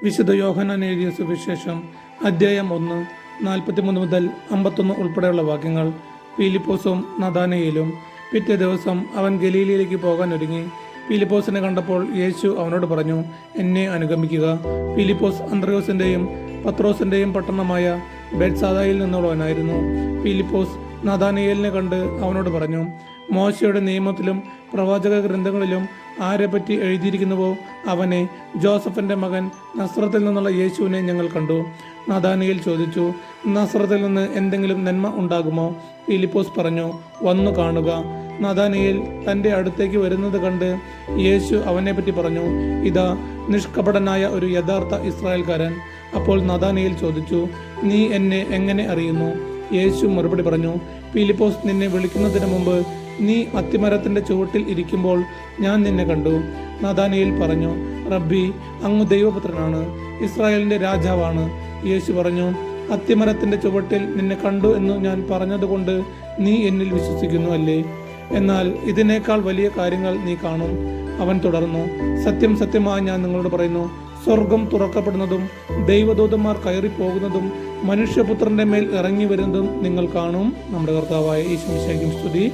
വിശുദ്ധ യോഹന്നാൻ എഴുതിയ സുവിശേഷം അധ്യായം 1 43 മുതൽ 51 ഉൾപ്പെടെയുള്ള വാക്യങ്ങൾ. ഫിലിപ്പോസും നഥാനയേലും. പിറ്റേ ദിവസം അവൻ ഗലീലയിലേക്ക് പോകാൻ ഒരുങ്ങി. ഫിലിപ്പോസിനെ കണ്ടപ്പോൾ യേശു അവനോട് പറഞ്ഞു, എന്നെ അനുഗമിക്കുക. ഫിലിപ്പോസ് അന്ത്രയോസിന്റെയും പത്രോസിന്റെയും പട്ടണമായ ബെത്സാദയിൽ നിന്നുള്ളവനായിരുന്നു. ഫിലിപ്പോസ് നഥാനയേലിനെ കണ്ട് അവനോട് പറഞ്ഞു, മോശയുടെ നിയമത്തിലും പ്രവാചക ഗ്രന്ഥങ്ങളിലും ആരെപ്പറ്റി എഴുതിയിരിക്കുന്നുവോ അവനെ, ജോസഫിന്റെ മകൻ നസ്രത്തിൽ നിന്നുള്ള യേശുവിനെ ഞങ്ങൾ കണ്ടു. നഥാനയേൽ ചോദിച്ചു, നസ്രത്തിൽ നിന്ന് എന്തെങ്കിലും നന്മ ഉണ്ടാകുമോ? ഫിലിപ്പോസ് പറഞ്ഞു, വന്നു കാണുക. നഥാനയേൽ തൻ്റെ അടുത്തേക്ക് വരുന്നത് കണ്ട് യേശു അവനെപ്പറ്റി പറഞ്ഞു, ഇതാ നിഷ്കപടനായ ഒരു യഥാർത്ഥ ഇസ്രായേൽക്കാരൻ. അപ്പോൾ നഥാനയേൽ ചോദിച്ചു, നീ എന്നെ എങ്ങനെ അറിയുന്നു? യേശു മറുപടി പറഞ്ഞു, ഫിലിപ്പോസ് നിന്നെ വിളിക്കുന്നതിന് മുമ്പ് നീ അത്തിമരത്തിന്റെ ചുവട്ടിൽ ഇരിക്കുമ്പോൾ ഞാൻ നിന്നെ കണ്ടു. നഥാനയേൽ പറഞ്ഞു, റബ്ബി, അങ്ങ് ദൈവപുത്രനാണ്, ഇസ്രായേലിന്റെ രാജാവാണ്. യേശു പറഞ്ഞു, അത്തിമരത്തിന്റെ ചുവട്ടിൽ നിന്നെ കണ്ടു എന്ന് ഞാൻ പറഞ്ഞതുകൊണ്ട് നീ എന്നിൽ വിശ്വസിക്കുന്നു അല്ലേ? എന്നാൽ ഇതിനേക്കാൾ വലിയ കാര്യങ്ങൾ നീ കാണും. അവൻ തുടർന്നു, സത്യം സത്യമായി ഞാൻ നിങ്ങളോട് പറയുന്നു, സ്വർഗം തുറക്കപ്പെടുന്നതും ദൈവദൂതന്മാർ കയറിപ്പോകുന്നതും മനുഷ്യപുത്രന്റെ മേൽ ഇറങ്ങി വരുന്നതും നിങ്ങൾ കാണും. നമ്മുടെ കർത്താവായ യേശു മിശിഹായ്ക്ക് സ്തുതി.